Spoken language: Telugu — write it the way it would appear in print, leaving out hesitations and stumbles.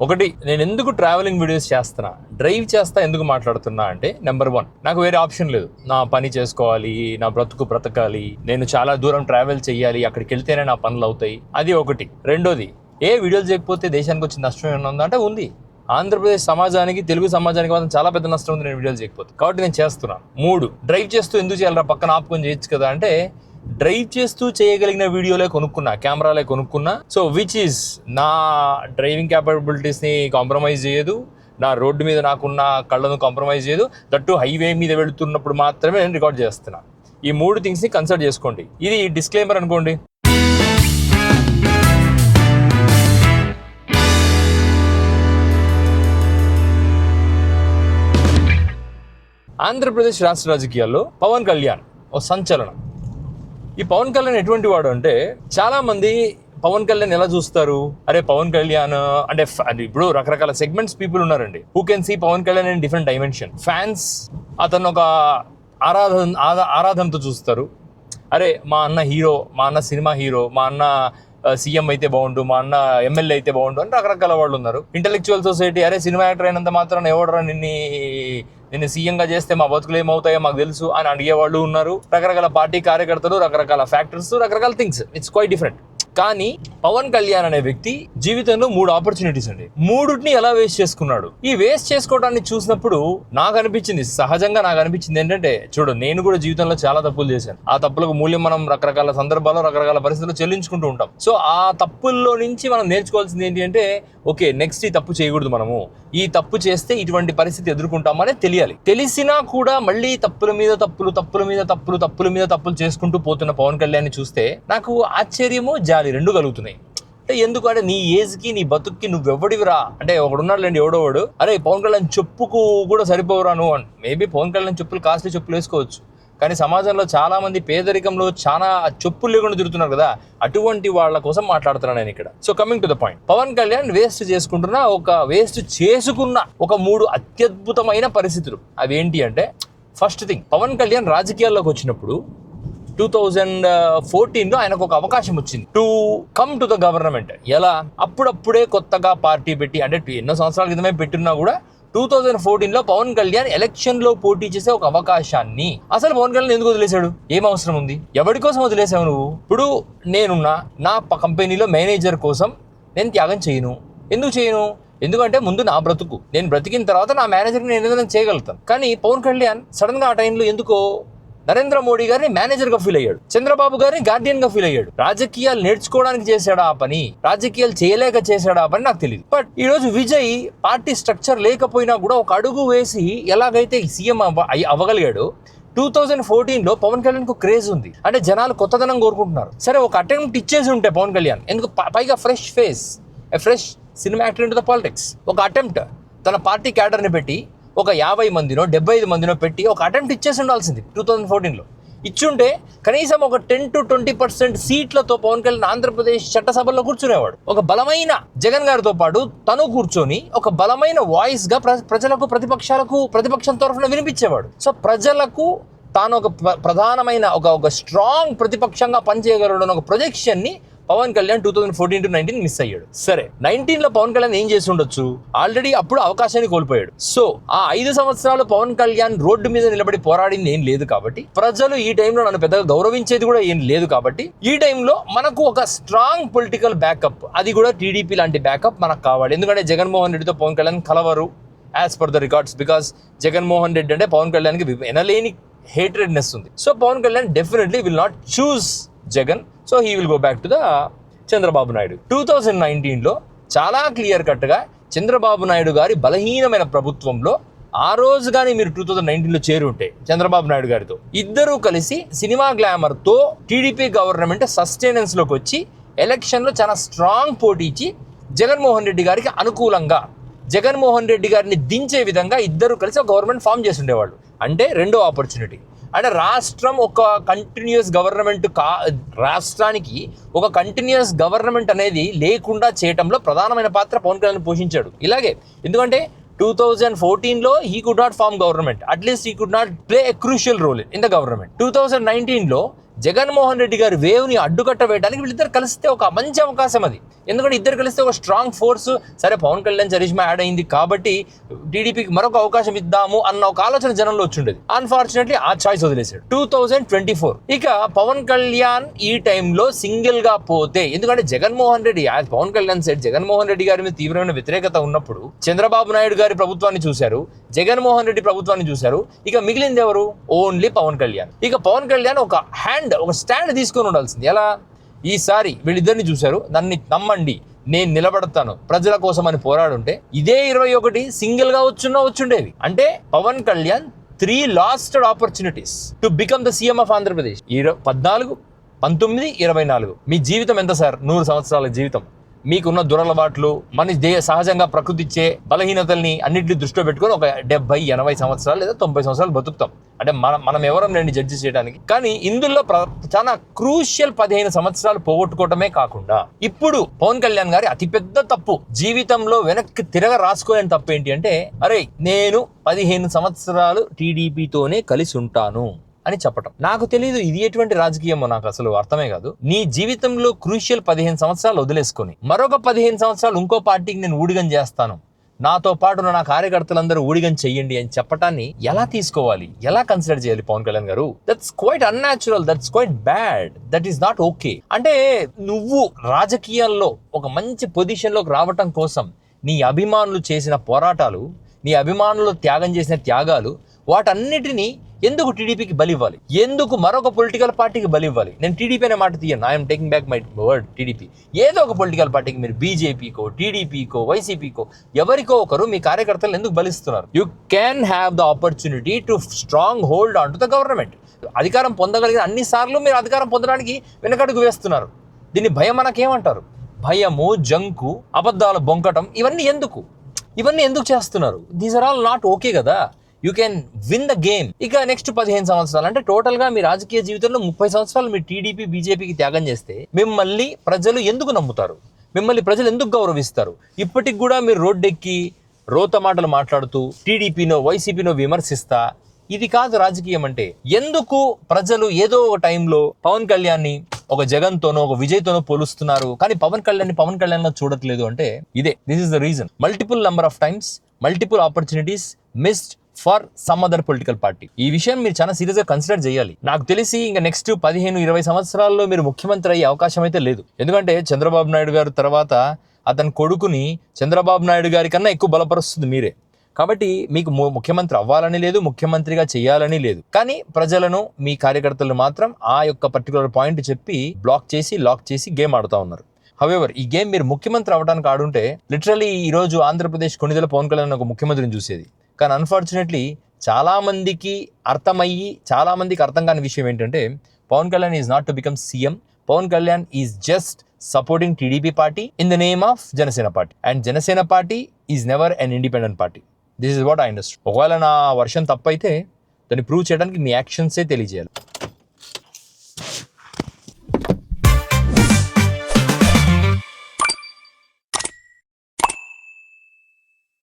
ఒకటి, నేను ఎందుకు ట్రావెలింగ్ వీడియోస్ చేస్తున్నా, డ్రైవ్ చేస్తా ఎందుకు మాట్లాడుతున్నా అంటే, నెంబర్ 1, నాకు వేరే ఆప్షన్ లేదు. నా పని చేసుకోవాలి, నా బ్రతుకు బ్రతకాలి, నేను చాలా దూరం ట్రావెల్ చేయాలి, అక్కడికి వెళ్తేనే నా పనులు అవుతాయి, అది ఒకటి. రెండోది, ఏ వీడియోలు చేయకపోతే దేశానికి వచ్చిన నష్టం ఏమైనా ఉందా అంటే ఉంది. ఆంధ్రప్రదేశ్ సమాజానికి, తెలుగు సమాజానికి మాత్రం చాలా పెద్ద నష్టం ఉంది నేను వీడియోలు చేయకపోతే, కాబట్టి నేను చేస్తున్నాను. 3, డ్రైవ్ చేస్తూ ఎందుకు చేయాలరా, పక్కన ఆపుకొని చేయొచ్చు కదా అంటే, డ్రైవ్ చేస్తూ చేయగలిగిన వీడియోలే కొనుక్కున్నా, కెమెరాలే కొనుక్కున్నా. సో విచ్ ఈస్ నా డ్రైవింగ్ క్యాపబిలిటీస్ని కాంప్రమైజ్ చేయదు, నా రోడ్డు మీద నాకున్న కళ్ళను కాంప్రమైజ్ చేయదు. దట్టు హైవే మీద వెళుతున్నప్పుడు మాత్రమే నేను రికార్డ్ చేస్తున్నా. ఈ 3 థింగ్స్ని కన్సిడర్ చేసుకోండి. ఇది డిస్క్లైమర్ అనుకోండి. ఆంధ్రప్రదేశ్ రాష్ట్ర రాజకీయాల్లో పవన్ కళ్యాణ్ ఓ సంచలనం. ఈ పవన్ కళ్యాణ్ ఎటువంటి వాడు అంటే, చాలా మంది పవన్ కళ్యాణ్ ఎలా చూస్తారు, అరే పవన్ కళ్యాణ్ అంటే ఇప్పుడు రకరకాల సెగ్మెంట్స్ పీపుల్ ఉన్నారండి who can see Pawan Kalyan in different dimension. Fans అతను ఒక ఆరాధనతో చూస్తారు. అరే మా అన్న హీరో, మా అన్న సినిమా హీరో, మా అన్న సీఎం అయితే బాగుండు, మా అన్న ఎమ్మెల్యే అయితే బాగుండు అని రకరకాల వాళ్ళు ఉన్నారు. ఇంటెలెక్చువల్ సొసైటీ, అరే సినిమా యాక్టర్ అయినంత మాత్రం ఎవడరా నిన్ను సీఎంగా చేస్తే మా బతుకులు ఏమవుతాయో మాకు తెలుసు అని అడిగే వాళ్ళు ఉన్నారు. రకరకాల పార్టీ కార్యకర్తలు, రకరకాల ఫ్యాక్టర్స్, రకరకాల థింగ్స్. It's quite different. కానీ పవన్ కళ్యాణ్ అనే వ్యక్తి జీవితంలో 3 ఆపర్చునిటీస్ అండి. 3ని ఎలా వేస్ట్ చేసుకున్నాడు. ఈ వేస్ట్ చేసుకోవడాన్ని చూసినప్పుడు సహజంగా నాకు అనిపించింది ఏంటంటే, చూడు నేను కూడా జీవితంలో చాలా తప్పులు చేశాను. ఆ తప్పులకు మూల్యం మనం రకరకాల సందర్భాల్లో, రకరకాల పరిస్థితుల్లో చెల్లించుకుంటూ ఉంటాం. సో ఆ తప్పుల్లో నుంచి మనం నేర్చుకోవాల్సింది ఏంటి అంటే, ఓకే నెక్స్ట్ ఈ తప్పు చేయకూడదు, మనము ఈ తప్పు చేస్తే ఇటువంటి పరిస్థితి ఎదుర్కొంటామనే తెలియాలి. తెలిసినా కూడా మళ్ళీ తప్పుల మీద తప్పులు చేసుకుంటూ పోతున్న పవన్ కళ్యాణ్ చూస్తే నాకు ఆశ్చర్యము, జాలి 2 కలుగుతున్నాయి. అంటే ఎందుకు అంటే, నీ ఏజ్కి, నీ బతుక్కి నువ్వెవడివిరా అంటే, ఒకడున్నాడులేండి ఎవడోవాడు, అరే పవన్ కళ్యాణ్ చెప్పుకు కూడా సరిపోవురా నువ్వు అని. మేబీ పవన్ కళ్యాణ్ చెప్పులు కాస్ట్లీ చెప్పులు వేసుకోవచ్చు, కానీ సమాజంలో చాలా మంది పేదరికంలో చాలా చెప్పులు లేకుండా తిరుగుతున్నారు కదా, అటువంటి వాళ్ళ కోసం మాట్లాడుతున్నాను నేను ఇక్కడ. So coming to the point, Pawan Kalyan waste చేసుకున్న ఒక 3 అత్యద్భుతమైన పరిస్థితులు. అవి ఏంటి అంటే, ఫస్ట్ థింగ్, పవన్ కళ్యాణ్ రాజకీయాల్లోకి వచ్చినప్పుడు 2014లో ఆయనకు ఒక అవకాశం వచ్చింది to come to the government. ఎలా, అప్పుడప్పుడే కొత్తగా పార్టీ పెట్టి, అంటే ఎన్నో సంవత్సరాల క్రితమే పెట్టినా కూడా 2014లో పవన్ కళ్యాణ్ ఎలక్షన్ లో పోటీ చేసే ఒక అవకాశాన్ని అసలు పవన్ కళ్యాణ్ ఎందుకు వదిలేశాడు? ఏం అవసరం ఉంది? ఎవరి కోసం వదిలేసావు నువ్వు? ఇప్పుడు నేనున్నా, నా కంపెనీలో మేనేజర్ కోసం నేను త్యాగం చేయను. ఎందుకు చేయను? ఎందుకంటే ముందు నా బ్రతుకు, నేను బ్రతికిన తర్వాత నా మేనేజర్ని నేను ఏదైనా చేయగలుగుతాను. కానీ పవన్ కళ్యాణ్ సడన్ గా ఆ టైంలో ఎందుకో నరేంద్ర మోడీ గారిని మేనేజర్ గా ఫీల్ అయ్యాడు, చంద్రబాబు గారిని గార్డియన్ గా ఫీల్ అయ్యాడు. రాజకీయాలు నేర్చుకోవడానికి చేశాడా ఆ పని, రాజకీయాలు చేయలేక చేశాడా ఆ పని నాకు తెలియదు. బట్ ఈ రోజు విజయ్ పార్టీ స్ట్రక్చర్ లేకపోయినా కూడా ఒక అడుగు వేసి ఎలాగైతే సీఎం అవ్వగలిగాడు, 2014లో పవన్ కళ్యాణ్ కు క్రేజ్ ఉంది. అంటే జనాలు కొత్తదనం కోరుకుంటున్నారు. సరే ఒక అటెంప్ట్ ఇచ్చేసి ఉంటే పవన్ కళ్యాణ్, ఎందుకు పైగా fresh face, fresh cinema actor into the politics, ఒక అటెంప్ట్ తన పార్టీ క్యాడర్ని పెట్టి ఒక 50 మందినో 75 మందినో పెట్టి ఒక అటెంప్ట్ ఇచ్చేసి ఉండాల్సింది 2014లో. ఇచ్చుంటే కనీసం ఒక 10 to 20% సీట్లతో పవన్ కళ్యాణ్ ఆంధ్రప్రదేశ్ చట్టసభల్లో కూర్చునేవాడు. ఒక బలమైన జగన్ గారితో పాటు తను కూర్చొని ఒక బలమైన వాయిస్ గా ప్రజలకు, ప్రతిపక్షం తరఫున వినిపించేవాడు. సో ప్రజలకు తాను ఒక ప్రధానమైన ఒక స్ట్రాంగ్ ప్రతిపక్షంగా పనిచేయగలడు ఒక ప్రొజెక్షన్ ని పవన్ కళ్యాణ్ 2014 to 19 మిస్ అయ్యాడు. సరే 19లో పవన్ కళ్యాణ్ ఏం చేసి ఉండొచ్చు? ఆల్రెడీ అప్పుడు అవకాశాన్ని కోల్పోయాడు. సో ఆ 5 సంవత్సరాలు పవన్ కళ్యాణ్ రోడ్డు మీద నిలబడి పోరాడింది ఏం లేదు కాబట్టి, ప్రజలు ఈ టైంలో నన్ను పెద్దగా గౌరవించేది కూడా ఏం లేదు కాబట్టి, ఈ టైంలో మనకు ఒక స్ట్రాంగ్ పొలిటికల్ బ్యాకప్, అది కూడా టీడీపీ లాంటి బ్యాకప్ మనకు కావాలి. ఎందుకంటే జగన్మోహన్ రెడ్డితో పవన్ కళ్యాణ్ కలవరు as per the records, because Jaganmohan Reddy అంటే పవన్ కళ్యాణ్కి ఎనలేని హేట్రెడ్నెస్ ఉంది. So Pawan Kalyan definitely will not choose Jagan. So he will go back to the Chandrababu Naidu. 2019లో చాలా క్లియర్ కట్గా చంద్రబాబు నాయుడు గారి బలహీనమైన ప్రభుత్వంలో ఆ రోజు కానీ మీరు 2019లో చేరుంటే చంద్రబాబు నాయుడు గారితో ఇద్దరూ కలిసి సినిమా గ్లామర్తో టీడీపీ గవర్నమెంట్ సస్టైనెన్స్లోకి వచ్చి ఎలక్షన్లో చాలా స్ట్రాంగ్ పోటీ ఇచ్చి జగన్మోహన్ రెడ్డి గారికి అనుకూలంగా, జగన్మోహన్ రెడ్డి గారిని దించే విధంగా ఇద్దరు కలిసి ఒక గవర్నమెంట్ ఫామ్ చేసి ఉండేవాళ్ళు. అంటే రెండో ఆపర్చునిటీ. అంటే రాష్ట్రం ఒక కంటిన్యూస్ గవర్నమెంట్ రాష్ట్రానికి ఒక కంటిన్యూస్ గవర్నమెంట్ అనేది లేకుండా చేయటంలో ప్రధానమైన పాత్ర పవన్ కళ్యాణ్ పోషించాడు. ఇలాగే ఎందుకంటే 2014లో he could not form government, at least he could not play a crucial role in the government. 2019లో Jaganmohan Reddy గారి వేవ్ని అడ్డుకట్ట వేయడానికి వీళ్ళిద్దరు కలిస్తే ఒక మంచి అవకాశం అది. ఎందుకంటే ఇద్దరు కలిస్తే ఒక స్ట్రాంగ్ ఫోర్స్, సరే పవన్ కళ్యాణ్ చరిష్మా యాడ్ అయింది కాబట్టి టీడీపీకి మరొక అవకాశం ఇద్దాము అన్న ఒక ఆలోచన జనంలో వచ్చిండేది. అన్ఫార్చునేట్లీ ఆ చాయిస్ వదిలేశాడు. 2024 ఇక పవన్ కళ్యాణ్ ఈ టైంలో సింగిల్ గా పోతే, ఎందుకంటే జగన్మోహన్ రెడ్డి పవన్ కళ్యాణ్ సైడ్ జగన్మోహన్ రెడ్డి గారి మీద తీవ్రమైన వ్యతిరేకత ఉన్నప్పుడు చంద్రబాబు నాయుడు గారి ప్రభుత్వాన్ని చూశారు, జగన్మోహన్ రెడ్డి ప్రభుత్వాన్ని చూశారు. ఇక మిగిలింది ఎవరు? ఓన్లీ పవన్ కళ్యాణ్. ఇక పవన్ కళ్యాణ్ ఒక స్టాండ్ తీసుకొని ఉండాల్సింది. ఎలా? ఈసారి వీళ్ళిద్దరిని చూశారు, నన్ను నమ్మండి, నేను నిలబడతాను ప్రజల కోసం అని పోరాడుంటే ఇదే 21 సింగిల్ గా వచ్చుండేవి. అంటే Pawan Kalyan 3 lasted opportunities to become the CM of Andhra Pradesh. 14, 19, 24 మీ జీవితం ఎంత సార్? 100 సంవత్సరాల జీవితం. మీకున్న దురలవాట్లు, సహజంగా ప్రకృతి ఇచ్చే బలహీనతల్ని అన్నింటినీ దృష్టిలో పెట్టుకొని ఒక 70, 80 సంవత్సరాలు లేదా 90 సంవత్సరాలు బతుకుతాం. అంటే మనం ఎవరం లేండి జడ్జి చేయడానికి. కానీ ఇందులో చాలా క్రూషియల్ 15 సంవత్సరాలు పోగొట్టుకోవటమే కాకుండా ఇప్పుడు పవన్ కళ్యాణ్ గారి అతిపెద్ద తప్పు, జీవితంలో వెనక్కి రాసుకోలేని తప్పు ఏంటి అంటే, అరే నేను 15 సంవత్సరాలు టీడీపీతోనే కలిసి ఉంటాను అని చెప్పటం. నాకు తెలియదు ఇది ఎటువంటి రాజకీయమో, నాకు అసలు అర్థమే కాదు. నీ జీవితంలో క్రూషియల్ 15 సంవత్సరాలు వదిలేసుకొని మరొక 15 సంవత్సరాలు ఇంకో పార్టీకి నేను ఊడిగం చేస్తాను, నాతో పాటు నా కార్యకర్తలందరూ ఊడిగం చెయ్యండి అని చెప్పటాన్ని ఎలా తీసుకోవాలి, ఎలా కన్సిడర్ చేయాలి పవన్ కళ్యాణ్ గారు? That's quite unnatural, that's quite bad, that is not okay. అంటే నువ్వు రాజకీయాల్లో ఒక మంచి పొజిషన్లోకి రావటం కోసం నీ అభిమానులు చేసిన పోరాటాలు, నీ అభిమానులు త్యాగం చేసిన త్యాగాలు, వాటన్నిటినీ ఎందుకు టీడీపీకి బలి ఇవ్వాలి? ఎందుకు మరొక పొలిటికల్ పార్టీకి బలి ఇవ్వాలి? నేను టీడీపీ అనే మాట తీయను, I'm taking back my word TDP. ఏదో ఒక పొలిటికల్ పార్టీకి, మీరు బీజేపీకో, టీడీపీకో, వైసీపీకో, ఎవరికో ఒకరు మీ కార్యకర్తలు ఎందుకు బలిస్తున్నారు? You can have the opportunity to strong hold on to the government. అధికారం పొందగలిగిన అన్ని సార్లు మీరు అధికారం పొందడానికి వెనకడుగు వేస్తున్నారు. దీన్ని భయం మనకేమంటారు? భయము, జంకు, అబద్ధాలు బొంకటం, ఇవన్నీ ఎందుకు చేస్తున్నారు? These are all not okay కదా. You can win the game. ఇక నెక్స్ట్ 15 సంవత్సరాలు అంటే టోటల్ గా మీ రాజకీయ జీవితంలో 30 సంవత్సరాలు మీరు టీడీపీ, బీజేపీకి త్యాగం చేస్తే మిమ్మల్ని ప్రజలు ఎందుకు నమ్ముతారు? మిమ్మల్ని ప్రజలు ఎందుకు గౌరవిస్తారు? ఇప్పటికి కూడా మీరు రోడ్డెక్కి రోత మాటలు మాట్లాడుతూ టీడీపీనో వైసీపీనో విమర్శిస్తా, ఇది కాదు రాజకీయం అంటే. ఎందుకు ప్రజలు ఏదో ఒక టైంలో పవన్ కళ్యాణ్ని ఒక జగన్తోనో ఒక విజయ్తోనో పోలుస్తున్నారు, కానీ పవన్ కళ్యాణ్ గా చూడట్లేదు అంటే ఇదే. This is the reason. Multiple number of times, multiple opportunities missed for some other political party. ఈ విషయం మీరు చాలా సీరియస్ గా కన్సిడర్ చేయాలి. నాకు తెలిసి ఇంకా నెక్స్ట్ 15-20 సంవత్సరాల్లో మీరు ముఖ్యమంత్రి అయ్యే అవకాశం అయితే లేదు. ఎందుకంటే చంద్రబాబు నాయుడు గారు తర్వాత అతని కొడుకుని చంద్రబాబు నాయుడు గారి కన్నా ఎక్కువ బలపరుస్తుంది మీరే. కాబట్టి మీకు ముఖ్యమంత్రి అవ్వాలని లేదు, ముఖ్యమంత్రిగా చేయాలని లేదు. కానీ ప్రజలను, మీ కార్యకర్తలను మాత్రం ఆ యొక్క పర్టికులర్ పాయింట్ చెప్పి లాక్ చేసి గేమ్ ఆడుతూ ఉన్నారు. హవెవర్ ఈ గేమ్ మీరు ముఖ్యమంత్రి అవ్వడానికి ఆడుంటే లిటరలీ ఈ రోజు ఆంధ్రప్రదేశ్ కొన్నిదల పవన్ కళ్యాణ్ ఒక ముఖ్యమంత్రిని చూసేది. కానీ అన్ఫార్చునేట్లీ చాలా మందికి అర్థం కాని విషయం ఏంటంటే, Pawan Kalyan is not to become CM. Pawan Kalyan is just supporting TDP party in the name of Janasena party. And Janasena party is never an independent party. This is what I understand. ఒకవేళ నా వర్షన్ తప్పైతే దాన్ని ప్రూవ్ చేయడానికి మీ యాక్షన్సే తెలియజేయాలి.